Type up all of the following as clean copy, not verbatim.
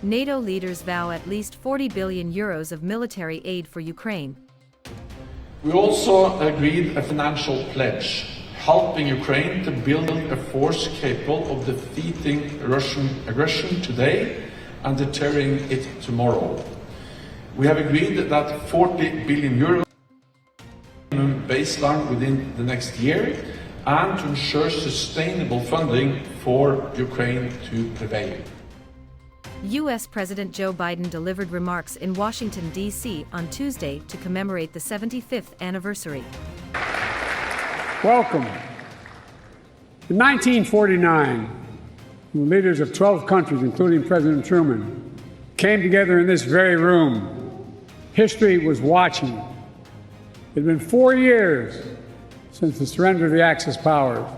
NATO leaders vow at least 40 billion euros of military aid for Ukraine. We also agreed a financial pledge, helping Ukraine to build a force capable of defeating Russian aggression today and deterring it tomorrow. We have agreed that 40 billion euros baseline within the next year and to ensure sustainable funding for Ukraine to prevail. U.S. President Joe Biden delivered remarks in Washington, D.C. on Tuesday to commemorate the 75th anniversary. Welcome. In 1949, the leaders of 12 countries, including President Truman, came together in this very room. History was watching. It had been 4 years since the surrender of the Axis powers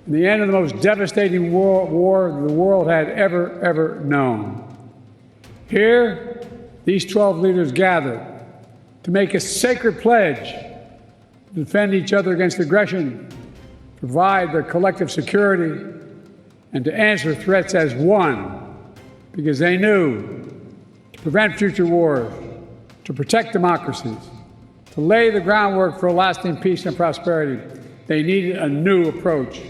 and the end of the most devastating war the world had ever known. Here, these 12 leaders gathered to make a sacred pledge to defend each other against aggression, provide their collective security, and to answer threats as one, because they knew to prevent future wars, to protect democracies, to lay the groundwork for lasting peace and prosperity, they needed a new approach.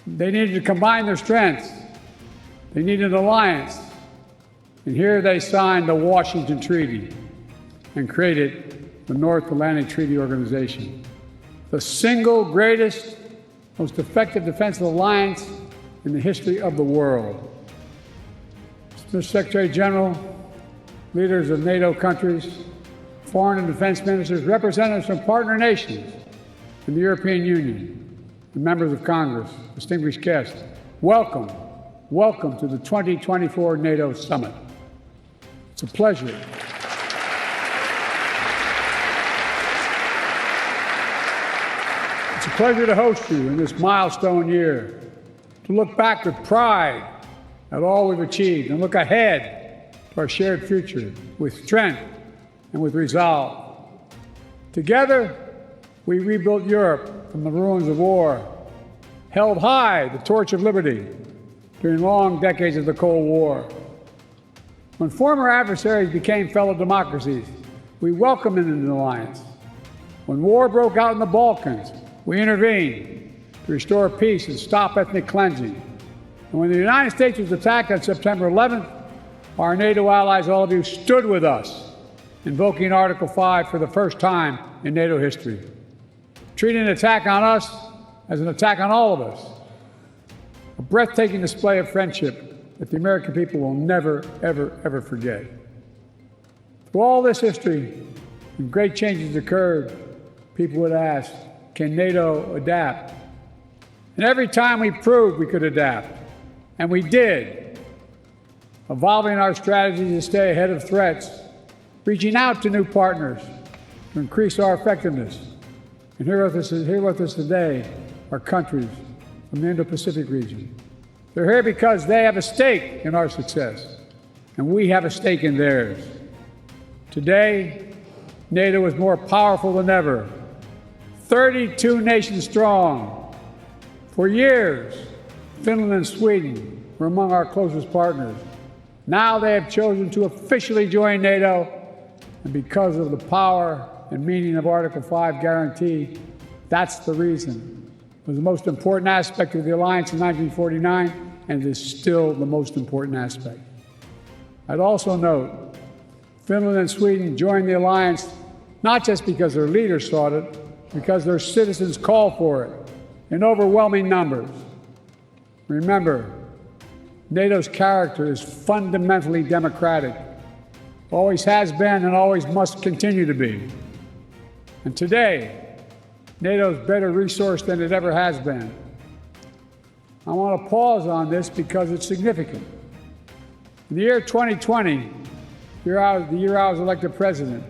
They needed to combine their strengths. They needed an alliance. And here they signed the Washington Treaty and created the North Atlantic Treaty Organization, the single greatest, most effective defensive alliance in the history of the world. Mr. Secretary General, leaders of NATO countries, foreign and defense ministers, representatives from partner nations in the European Union, and members of Congress, distinguished guests, welcome to the 2024 NATO Summit. It's a pleasure. It's a pleasure to host you in this milestone year, to look back with pride at all we've achieved and look ahead to our shared future with strength and with resolve. Together, we rebuilt Europe from the ruins of war, held high the torch of liberty during long decades of the Cold War. When former adversaries became fellow democracies, we welcomed them into the alliance. When war broke out in the Balkans, we intervened to restore peace and stop ethnic cleansing. And when the United States was attacked on September 11th, our NATO allies, all of you, stood with us, invoking Article 5 for the first time in NATO history, treating an attack on us as an attack on all of us. A breathtaking display of friendship that the American people will never, ever forget. Through all this history, when great changes occurred, people would ask, can NATO adapt? And every time we proved we could adapt, and we did, evolving our strategy to stay ahead of threats, reaching out to new partners to increase our effectiveness. And here with us today are countries from the Indo-Pacific region. They're here because they have a stake in our success, and we have a stake in theirs. Today, NATO is more powerful than ever, 32 nations strong. For years, Finland and Sweden were among our closest partners. Now they have chosen to officially join NATO, and because of the power and meaning of Article 5 guarantee, that's the reason. It was the most important aspect of the alliance in 1949, and it is still the most important aspect. I'd also note, Finland and Sweden joined the alliance not just because their leaders sought it, because their citizens called for it in overwhelming numbers. Remember, NATO's character is fundamentally democratic, always has been and always must continue to be. And today, NATO is better resourced than it ever has been. I want to pause on this because it's significant. In the year 2020, the year I was elected president,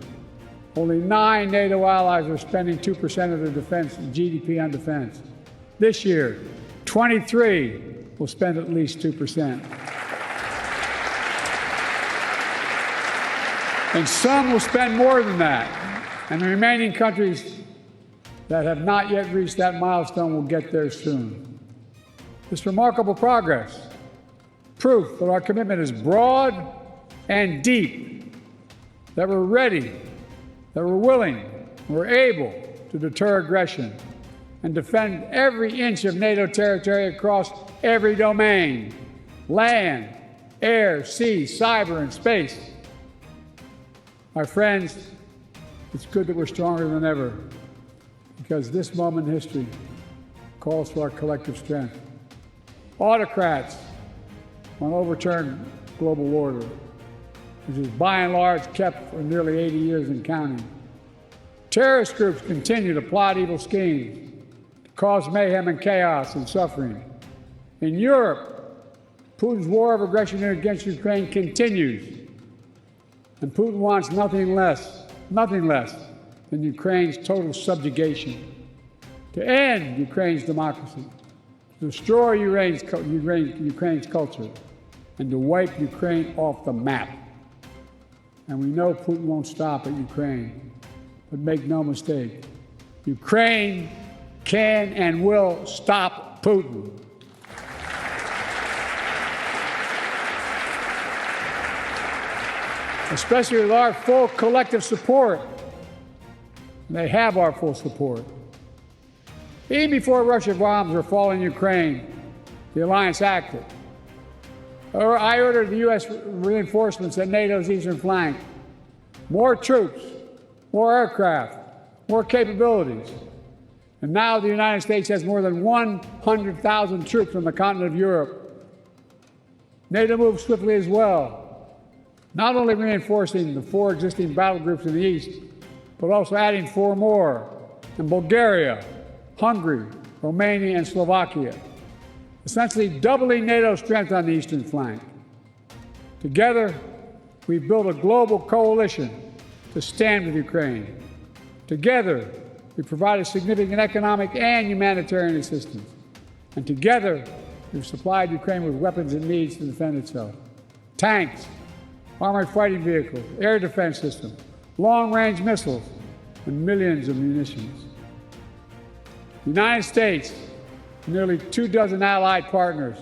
only 9 NATO allies are spending 2% of their defense GDP on defense. This year, 23 will spend at least 2%. And some will spend more than that. And the remaining countries that have not yet reached that milestone will get there soon. This remarkable progress proof that our commitment is broad and deep, that we're ready, that we're willing, we're able to deter aggression and defend every inch of NATO territory across every domain: land, air, sea, cyber, and space. My friends, it's good that we're stronger than ever, because this moment in history calls for our collective strength. Autocrats want to overturn global order, which is by and large kept for nearly 80 years and counting. Terrorist groups continue to plot evil schemes to cause mayhem and chaos and suffering. In Europe, Putin's war of aggression against Ukraine continues, and Putin wants nothing less than Ukraine's total subjugation, to end Ukraine's democracy, to destroy Ukraine's culture, and to wipe Ukraine off the map. And we know Putin won't stop at Ukraine, but make no mistake, Ukraine can and will stop Putin. Especially with our full collective support. And they have our full support. Even before Russian bombs were falling in Ukraine, the alliance acted. I ordered the U.S. reinforcements at NATO's eastern flank. More troops, more aircraft, more capabilities. And now the United States has more than 100,000 troops on the continent of Europe. NATO moved swiftly as well, not only reinforcing the 4 existing battle groups in the east, but also adding 4 more in Bulgaria, Hungary, Romania, and Slovakia, essentially doubling NATO's strength on the eastern flank. Together, we've built a global coalition to stand with Ukraine. Together, we provided significant economic and humanitarian assistance. And together, we've supplied Ukraine with weapons it needs to defend itself: tanks, armored fighting vehicles, air defense systems, long-range missiles, and millions of munitions. The United States and nearly 24 allied partners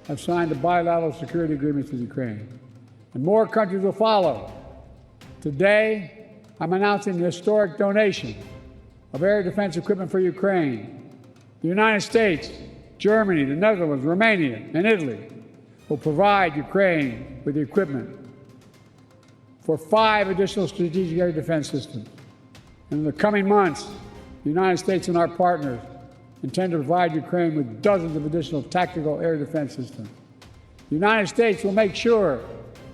have signed the bilateral security agreements with Ukraine, and more countries will follow. Today, I'm announcing the historic donation of air defense equipment for Ukraine. The United States, Germany, the Netherlands, Romania, and Italy will provide Ukraine with the equipment for 5 additional strategic air defense systems. And in the coming months, the United States and our partners intend to provide Ukraine with dozens of additional tactical air defense systems. The United States will make sure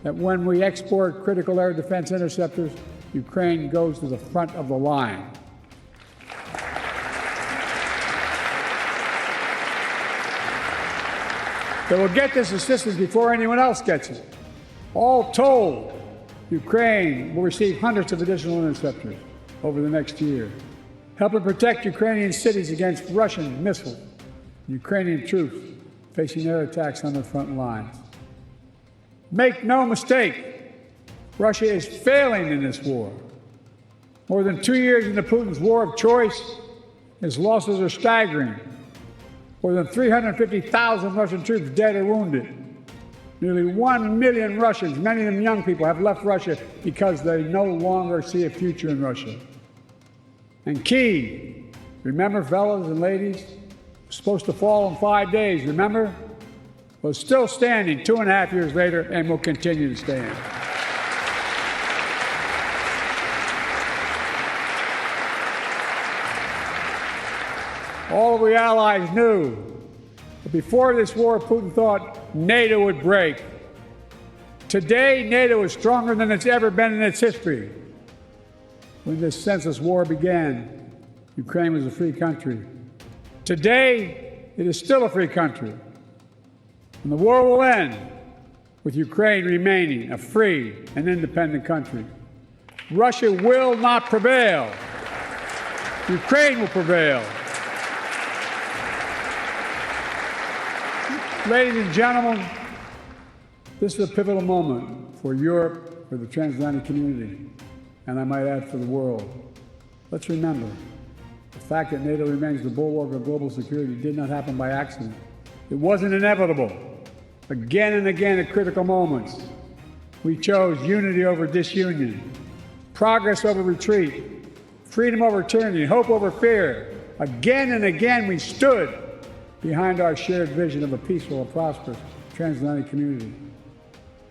that when we export critical air defense interceptors, Ukraine goes to the front of the line. They will get this assistance before anyone else gets it. All told, Ukraine will receive hundreds of additional interceptors over the next year, helping protect Ukrainian cities against Russian missiles, Ukrainian troops facing air attacks on their front lines. Make no mistake, Russia is failing in this war. More than 2 years into Putin's war of choice, his losses are staggering. More than 350,000 Russian troops dead or wounded. Nearly 1 million Russians, many of them young people, have left Russia because they no longer see a future in Russia. And Kyiv, remember, fellas and ladies, was supposed to fall in 5 days, remember? Was still standing 2.5 years later and will continue to stand. All of the allies knew that before this war, Putin thought NATO would break. Today, NATO is stronger than it's ever been in its history. When this senseless war began, Ukraine was a free country. Today, it is still a free country. And the war will end with Ukraine remaining a free and independent country. Russia will not prevail. Ukraine will prevail. Ladies and gentlemen, this is a pivotal moment for Europe, for the transatlantic community, and I might add for the world. Let's remember, the fact that NATO remains the bulwark of global security did not happen by accident. It wasn't inevitable. Again and again at critical moments, we chose unity over disunion, progress over retreat, freedom over tyranny, hope over fear. Again and again, we stood behind our shared vision of a peaceful and prosperous transatlantic community.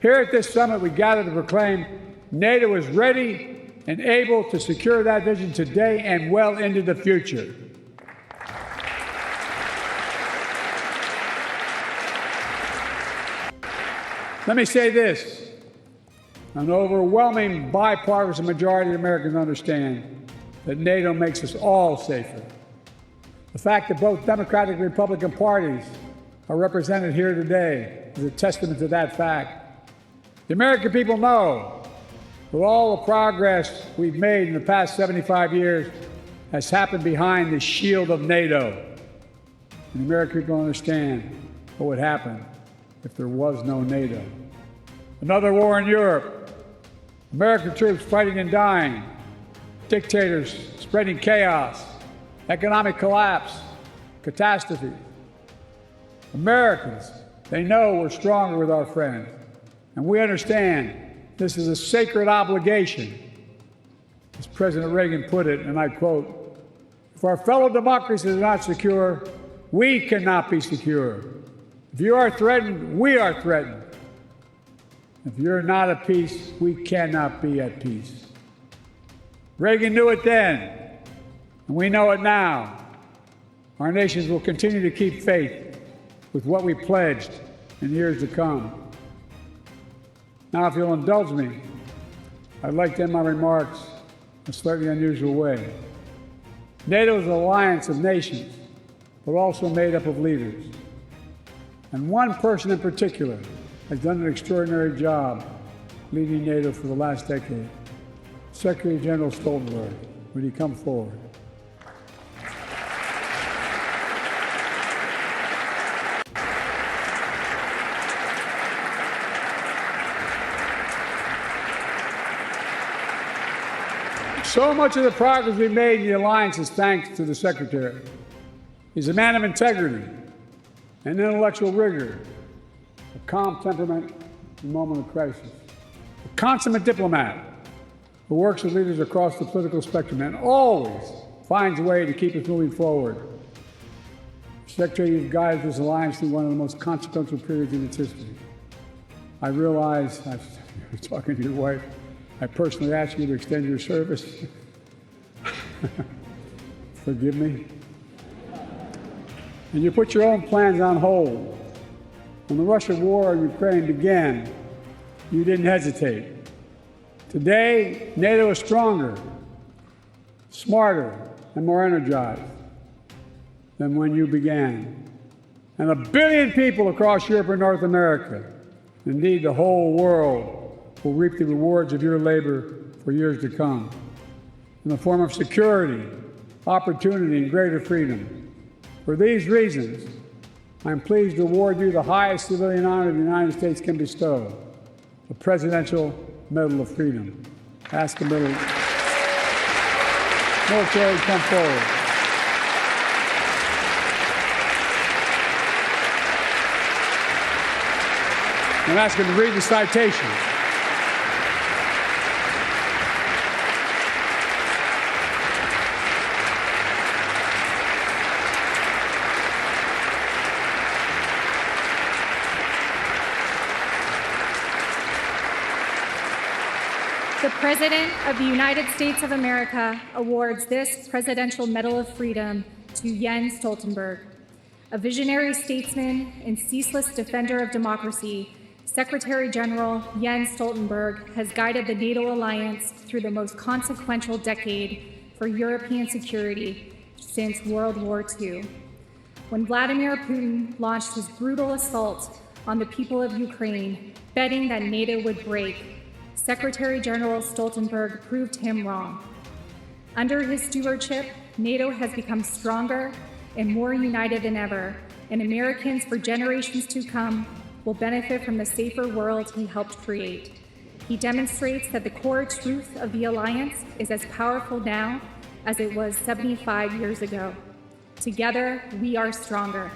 Here at this summit, we gather to proclaim NATO is ready and able to secure that vision today and well into the future. Let me say this. An overwhelming bipartisan majority of Americans understand that NATO makes us all safer. The fact that both Democratic and Republican parties are represented here today is a testament to that fact. The American people know that all the progress we've made in the past 75 years has happened behind the shield of NATO. And the American people understand what would happen if there was no NATO. Another war in Europe, American troops fighting and dying, dictators spreading chaos, economic collapse, catastrophe. Americans, they know we're stronger with our friends, and we understand this is a sacred obligation. As President Reagan put it, and I quote, "If our fellow democracies are not secure, we cannot be secure. If you are threatened, we are threatened. If you're not at peace, we cannot be at peace." Reagan knew it then, and we know it now. Our nations will continue to keep faith with what we pledged in years to come. Now, if you'll indulge me, I'd like to end my remarks in a slightly unusual way. NATO is an alliance of nations, but also made up of leaders. And one person in particular has done an extraordinary job leading NATO for the last decade. Secretary General Stoltenberg, would he come forward? So much of the progress we've made in the alliance is thanks to the Secretary. He's a man of integrity and intellectual rigor, a calm temperament in a moment of crisis, a consummate diplomat who works with leaders across the political spectrum and always finds a way to keep us moving forward. Secretary, you've guided this alliance through one of the most consequential periods in its history. I realize, I was talking to your wife, I personally asked you to extend your service. Forgive me. And you put your own plans on hold. When the Russia war in Ukraine began, you didn't hesitate. Today, NATO is stronger, smarter, and more energized than when you began. And 1 billion people across Europe and North America, indeed the whole world, will reap the rewards of your labor for years to come in the form of security, opportunity, and greater freedom. For these reasons, I'm pleased to award you the highest civilian honor the United States can bestow, the Presidential Medal of Freedom. Ask the military to come forward. I'm asking to read the citation. The President of the United States of America awards this Presidential Medal of Freedom to Jens Stoltenberg. A visionary statesman and ceaseless defender of democracy, Secretary General Jens Stoltenberg has guided the NATO alliance through the most consequential decade for European security since World War II. When Vladimir Putin launched his brutal assault on the people of Ukraine, betting that NATO would break, Secretary General Stoltenberg proved him wrong. Under his stewardship, NATO has become stronger and more united than ever, and Americans for generations to come will benefit from the safer world he helped create. He demonstrates that the core truth of the alliance is as powerful now as it was 75 years ago. Together, we are stronger.